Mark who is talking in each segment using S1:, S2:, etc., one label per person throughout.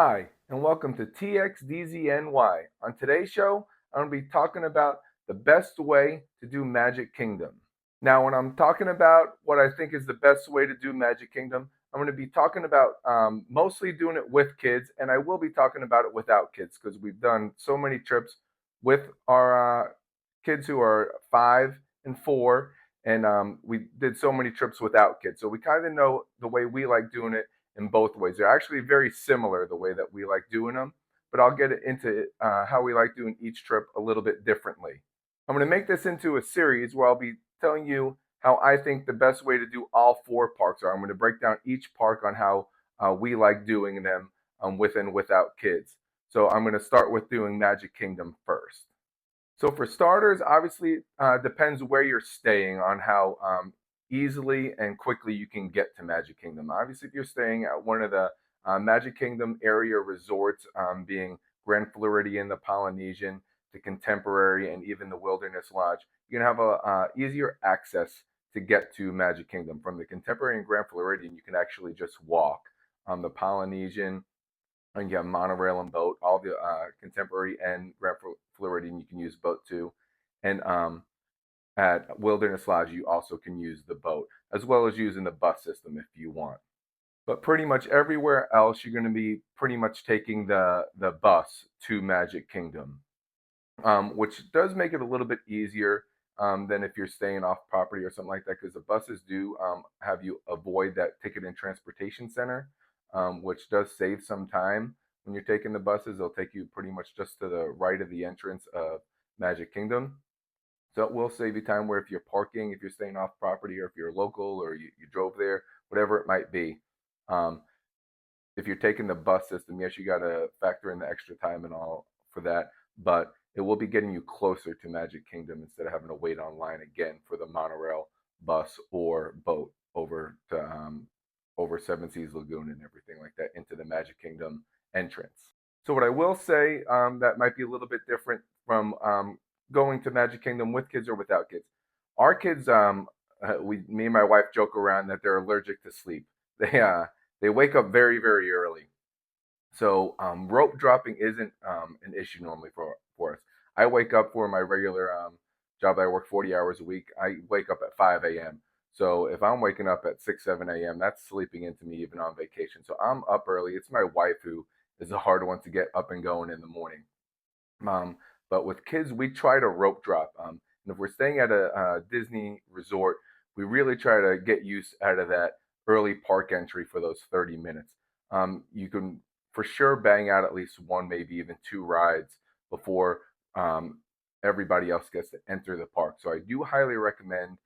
S1: Hi, and welcome to TXDZNY. On today's show, I'm going to be talking about the best way to do Magic Kingdom. Now, when I'm talking about what I think is the best way to do Magic Kingdom, I'm going to be talking about mostly doing it with kids, and I will be talking about it without kids because we've done so many trips with our kids who are 5 and 4, and we did so many trips without kids. So we kind of know the way we like doing it in both ways. They're actually very similar the way that we like doing them, but I'll get into how we like doing each trip a little bit differently. I'm going to make this into a series where I'll be telling you how I think the best way to do all 4 parks are. I'm going to break down each park on how we like doing them with and without kids. So I'm going to start with doing Magic Kingdom first. So for starters, obviously, depends where you're staying on how easily and quickly you can get to Magic Kingdom. Obviously, if you're staying at one of the Magic Kingdom area resorts, being Grand Floridian, the Polynesian, the Contemporary, and even the Wilderness Lodge, you're gonna have a easier access to get to Magic Kingdom. From the Contemporary and Grand Floridian, you can actually just walk. The Polynesian, and you have monorail and boat. All the Contemporary and Grand Floridian, you can use boat too. And at Wilderness Lodge, you also can use the boat, as well as using the bus system if you want. But pretty much everywhere else, you're going to be pretty much taking the bus to Magic Kingdom, which does make it a little bit easier than if you're staying off property or something like that, because the buses do have you avoid that ticket and transportation center, which does save some time. When you're taking the buses, they'll take you pretty much just to the right of the entrance of Magic Kingdom. So it will save you time where if you're parking, if you're staying off property, or if you're local or you drove there, whatever it might be. Um, if you're taking the bus system, yes, you got to factor in the extra time and all for that, but it will be getting you closer to Magic Kingdom instead of having to wait online again for the monorail, bus, or boat over Seven Seas Lagoon and everything like that into the Magic Kingdom entrance. So what I will say that might be a little bit different from going to Magic Kingdom with kids or without kids. Our kids, me and my wife joke around that they're allergic to sleep. They uh, they wake up very, very early. So rope dropping isn't an issue normally for us. I wake up for my regular job. I work 40 hours a week. I wake up at 5 a.m. So if I'm waking up at 6, 7 a.m., that's sleeping into me even on vacation. So I'm up early. It's my wife who is the hard one to get up and going in the morning. Um, but with kids, we try to rope drop. And if we're staying at a Disney resort, we really try to get use out of that early park entry for those 30 minutes. You can for sure bang out at least one, maybe even 2 rides before everybody else gets to enter the park. So I do highly recommend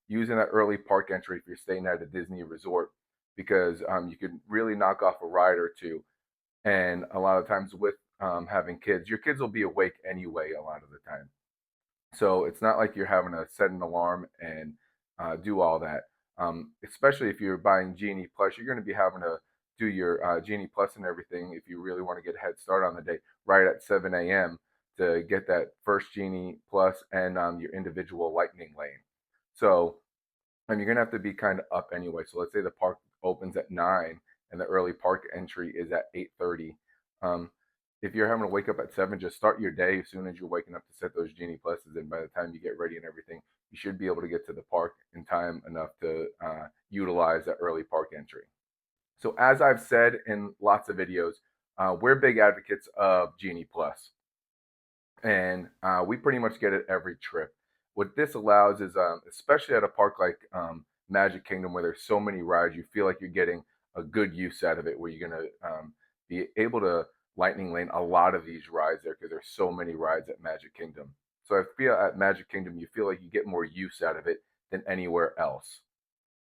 S1: using that early park entry if you're staying at a Disney resort because you can really knock off a ride or two. And a lot of times with having kids, your kids will be awake anyway a lot of the time. So it's not like you're having to set an alarm and do all that. Especially if you're buying Genie Plus, you're going to be having to do your Genie Plus and everything if you really want to get a head start on the day right at 7 a.m. to get that first Genie Plus and your individual lightning lane. So you're going to have to be kind of up anyway. So let's say the park opens at 9 and the early park entry is at 8:30. Um, if you're having to wake up at 7, just start your day as soon as you're waking up to set those Genie Pluses. And by the time you get ready and everything, you should be able to get to the park in time enough to utilize that early park entry. So as I've said in lots of videos, we're big advocates of Genie Plus, and we pretty much get it every trip. What this allows is, especially at a park like Magic Kingdom, where there's so many rides, you feel like you're getting a good use out of it, where you're gonna be able to lightning lane a lot of these rides there because there's so many rides at Magic Kingdom. So I feel at Magic Kingdom you feel like you get more use out of it than anywhere else.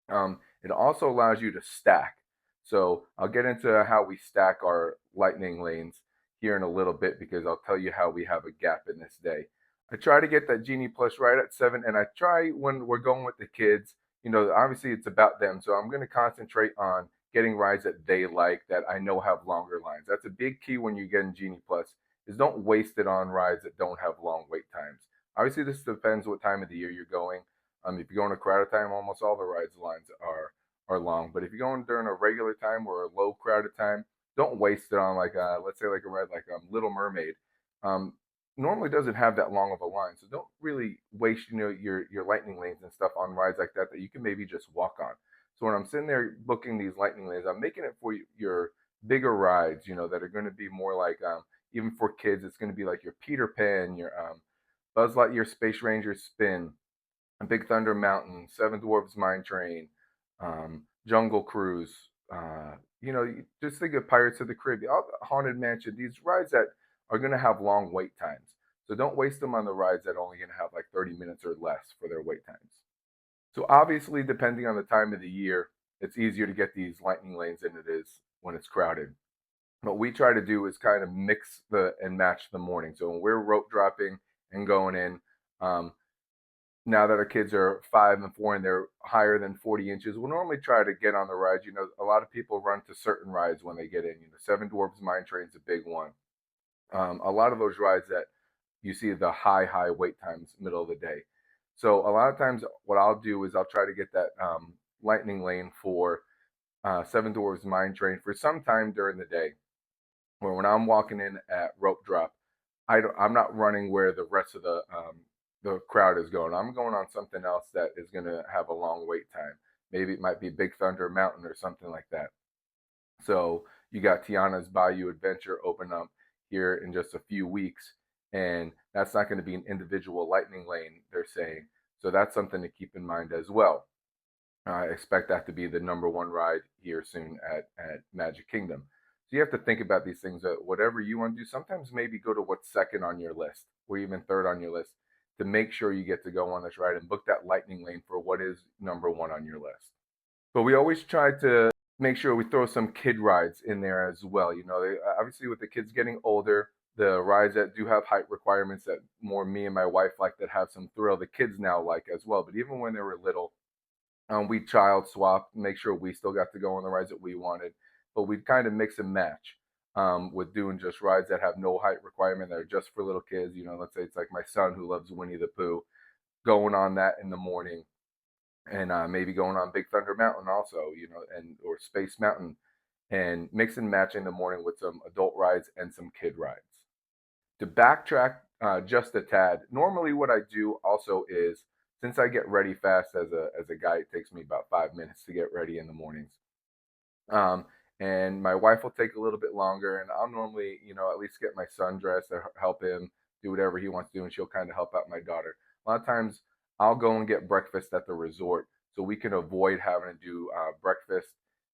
S1: It also allows you to stack. So I'll get into how we stack our lightning lanes here in a little bit because I'll tell you how we have a gap in this day. I try to get that Genie Plus right at 7, and I try when we're going with the kids. Obviously it's about them, so I'm going to concentrate on getting rides that they like that I know have longer lines. That's a big key when you're getting Genie Plus is don't waste it on rides that don't have long wait times. Obviously, this depends what time of the year you're going. If you're going to crowded time, almost all the rides lines are long. But if you're going during a regular time or a low crowded time, don't waste it on like let's say like a ride like Little Mermaid. Um, Normally doesn't have that long of a line, so don't really waste your lightning lanes and stuff on rides like that you can maybe just walk on. So when I'm sitting there booking these lightning lanes, I'm making it for your bigger rides, that are going to be more like even for kids, it's going to be like your Peter Pan, your Buzz Lightyear Space Ranger Spin, Big Thunder Mountain, Seven Dwarfs Mine Train, Jungle Cruise. Just think of Pirates of the Caribbean, all the Haunted Mansion. These rides that are going to have long wait times. So don't waste them on the rides that are only going to have like 30 minutes or less for their wait times. So obviously, depending on the time of the year, it's easier to get these lightning lanes than it is when it's crowded. What we try to do is kind of mix and match the morning. So when we're rope dropping and going in, um, now that our kids are 5 and 4 and they're higher than 40 inches, we'll normally try to get on the rides. A lot of people run to certain rides when they get in. Seven Dwarfs Mine Train's a big one. A lot of those rides that you see the high wait times, middle of the day. So a lot of times, what I'll do is I'll try to get that lightning lane for Seven Dwarfs Mine Train for some time during the day, where when I'm walking in at rope drop, I'm not running where the rest of the crowd is going. I'm going on something else that is going to have a long wait time. Maybe it might be Big Thunder Mountain or something like that. So you got Tiana's Bayou Adventure open up here in just a few weeks, and that's not going to be an individual lightning lane, they're saying. So that's something to keep in mind as well. I expect that to be the #1 ride here soon at Magic Kingdom. So you have to think about these things, that whatever you want to do, sometimes maybe go to what's second on your list or even third on your list to make sure you get to go on this ride and book that lightning lane for what is #1 on your list. But we always try to make sure we throw some kid rides in there as well. Obviously with the kids getting older, the rides that do have height requirements that more me and my wife like, that have some thrill, the kids now like as well. But even when they were little, we child swap, make sure we still got to go on the rides that we wanted, but we'd kind of mix and match with doing just rides that have no height requirement that are just for little kids. Let's say it's like my son who loves Winnie the Pooh, going on that in the morning, and maybe going on Big Thunder Mountain also, and or Space Mountain, and mix and match in the morning with some adult rides and some kid rides. To backtrack just a tad, normally what I do also is, since I get ready fast as a guy, it takes me about 5 minutes to get ready in the mornings. Um, and my wife will take a little bit longer, and I'll normally, at least get my son dressed or help him do whatever he wants to do, and she'll kind of help out my daughter. A lot of times, I'll go and get breakfast at the resort so we can avoid having to do breakfast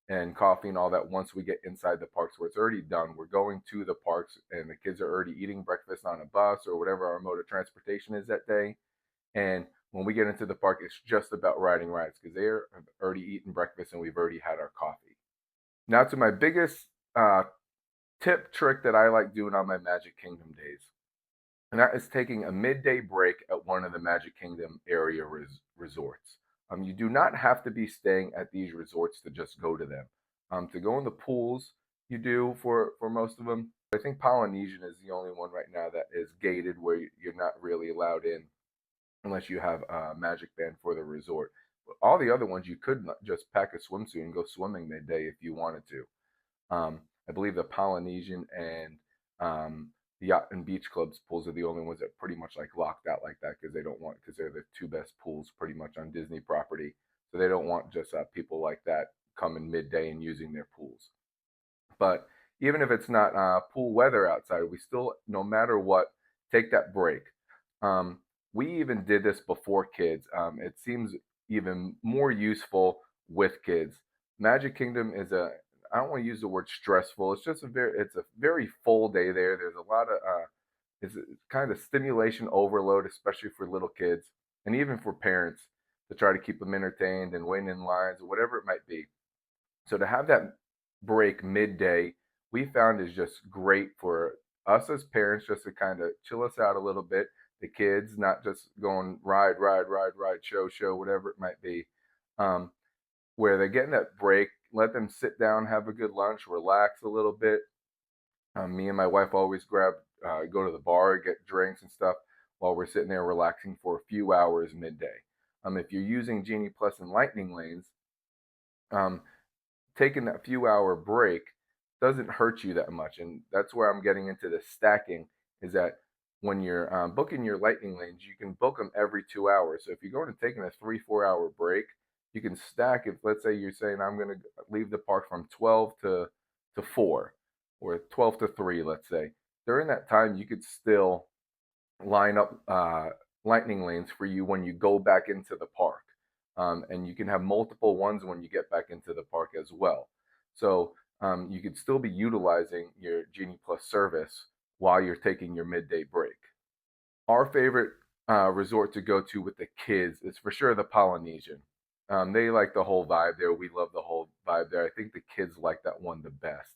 S1: and coffee and all that once we get inside the parks where it's already done. We're going to the parks, and the kids are already eating breakfast on a bus or whatever our mode of transportation is that day. And when we get into the park, it's just about riding rides because they're already eaten breakfast and we've already had our coffee. Now to my biggest tip trick that I like doing on my Magic Kingdom days, and that is taking a midday break at one of the Magic Kingdom area resorts. You do not have to be staying at these resorts to just go to them. To go in the pools, you do for most of them. I think Polynesian is the only one right now that is gated, where you're not really allowed in unless you have a Magic Band for the resort. But all the other ones, you could just pack a swimsuit and go swimming midday if you wanted to. I believe the Polynesian and the Yacht and Beach Club's pools are the only ones that pretty much like locked out like that, because they're the two best pools pretty much on Disney property. So they don't want just people like that coming midday and using their pools. But even if it's not pool weather outside, we still, no matter what, take that break. We even did this before kids. It seems even more useful with kids. Magic Kingdom is I don't want to use the word stressful. It's a very full day there. There's a lot of it's kind of stimulation overload, especially for little kids and even for parents, to try to keep them entertained and waiting in lines or whatever it might be. So to have that break midday, we found is just great for us as parents, just to kind of chill us out a little bit. The kids not just going ride, show, whatever it might be. Where they're getting that break, let them sit down, have a good lunch, relax a little bit. Me and my wife always go to the bar, get drinks and stuff while we're sitting there relaxing for a few hours midday. If you're using Genie Plus and Lightning Lanes, taking that few hour break doesn't hurt you that much. And that's where I'm getting into the stacking, is that when you're booking your lightning lanes, you can book them every 2 hours. So if you're going to taking a 3 4 hour break, you can stack. If let's say you're saying I'm going to leave the park from 12 to 4 or 12 to 3, let's say, during that time you could still line up lightning lanes for you when you go back into the park. And you can have multiple ones when you get back into the park as well. So you could still be utilizing your Genie Plus service while you're taking your midday break. Our favorite resort to go to with the kids is for sure the Polynesian. They like the whole vibe there. We love the whole vibe there. I think the kids like that one the best.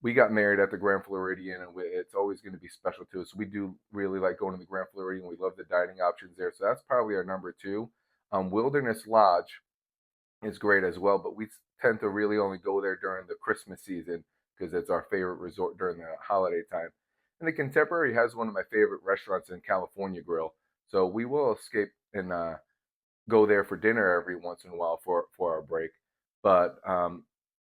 S1: We got married at the Grand Floridian, and it's always going to be special to us. We do really like going to the Grand Floridian. We love the dining options there, so that's probably our number two. Wilderness Lodge is great as well, but we tend to really only go there during the Christmas season because it's our favorite resort during the holiday time. And the Contemporary has one of my favorite restaurants in California Grill, so we will escape and go there for dinner every once in a while for our break. But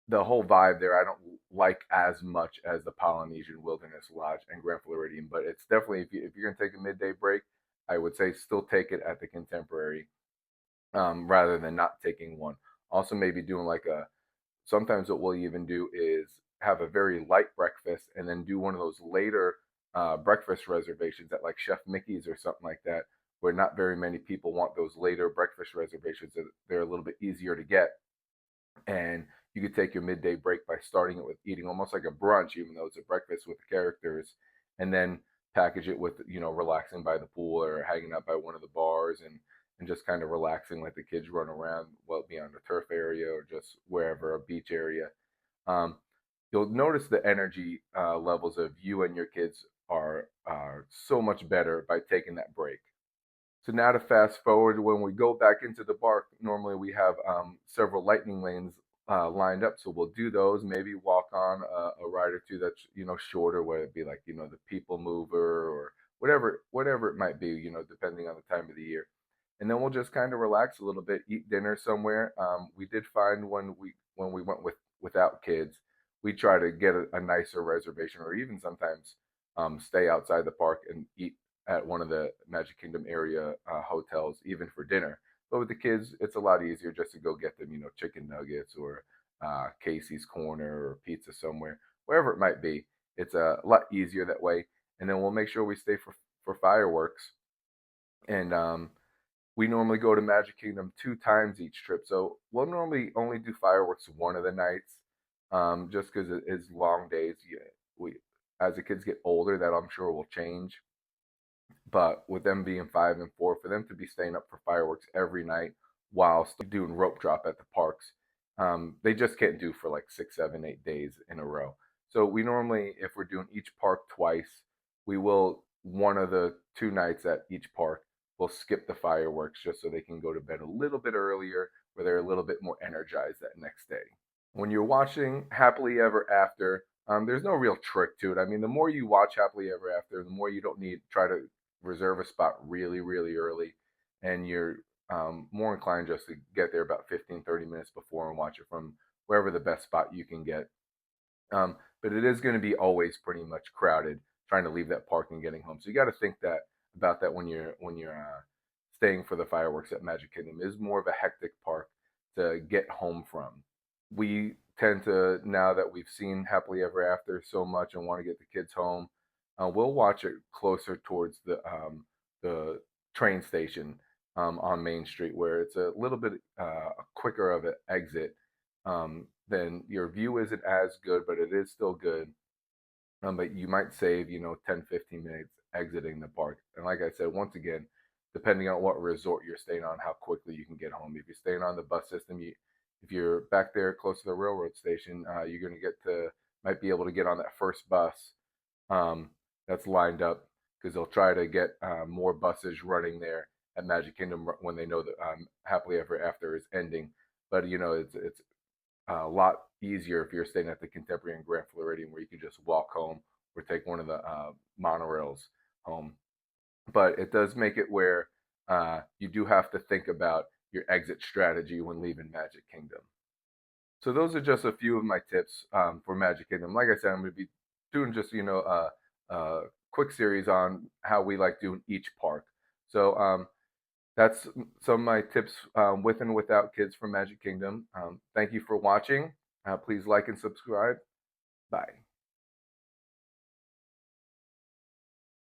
S1: the whole vibe there I don't like as much as the Polynesian, Wilderness Lodge, and Grand Floridian. But it's definitely, if you're gonna take a midday break, I would say still take it at the Contemporary, rather than not taking one. Also, maybe doing like a, sometimes what we'll even do is have a very light breakfast and then do one of those later breakfast reservations at like Chef Mickey's or something like that, where not very many people want those later breakfast reservations. So they're a little bit easier to get, and you could take your midday break by starting it with eating almost like a brunch, even though it's a breakfast with the characters, and then package it with, relaxing by the pool or hanging out by one of the bars, and just kind of relaxing, let the kids run around, well, be on the turf area or just wherever, a beach area. um, you'll notice the energy levels of you and your kids are so much better by taking that break. So now to fast forward, when we go back into the park, normally we have several lightning lanes lined up. So we'll do those, maybe walk on a ride or two that's shorter, whether it be like the People Mover or whatever it might be, depending on the time of the year. And then we'll just kind of relax a little bit, eat dinner somewhere. We did find when we went without kids, we try to get a nicer reservation, or even sometimes stay outside the park and eat at one of the Magic Kingdom area hotels, even for dinner. But with the kids, it's a lot easier just to go get them, chicken nuggets or Casey's Corner or pizza somewhere, wherever it might be. It's a lot easier that way. And then we'll make sure we stay for fireworks. And we normally go to Magic Kingdom 2 times each trip. So we'll normally only do fireworks one of the nights, just because it is long days. Yeah, as the kids get older, that I'm sure will change. But with them being 5 and 4, for them to be staying up for fireworks every night while still doing rope drop at the parks, they just can't do for like 6, 7, 8 days in a row. So we normally, if we're doing each park twice, we will, one of the 2 nights at each park, we'll skip the fireworks just so they can go to bed a little bit earlier, where they're a little bit more energized that next day. When you're watching Happily Ever After, there's no real trick to it. I mean, the more you watch Happily Ever After, the more you don't need try to reserve a spot really, really early, and you're more inclined just to get there about 15, 30 minutes before and watch it from wherever the best spot you can get. But it is going to be always pretty much crowded trying to leave that park and getting home. So you got to think that about that when you're staying for the fireworks at Magic Kingdom. It is more of a hectic park to get home from. We tend to, now that we've seen Happily Ever After so much and want to get the kids home, we'll watch it closer towards the train station on Main Street, where it's a little bit quicker of an exit. Then your view isn't as good, but it is still good. But you might save 10, 15 minutes exiting the park. And like I said, once again, depending on what resort you're staying on, how quickly you can get home. If you're staying on the bus system, if you're back there close to the railroad station, you're going to might be able to get on that first bus that's lined up, because they'll try to get more buses running there at Magic Kingdom when they know that Happily Ever After is ending. But it's a lot easier if you're staying at the Contemporary and Grand Floridian, where you can just walk home or take one of the monorails home. But it does make it where you do have to think about your exit strategy when leaving Magic Kingdom. So those are just a few of my tips for Magic Kingdom. Like I said, I'm going to be doing just a quick series on how we like doing each park. So that's some of my tips with and without kids from Magic Kingdom. Thank you for watching. Please like and subscribe. Bye.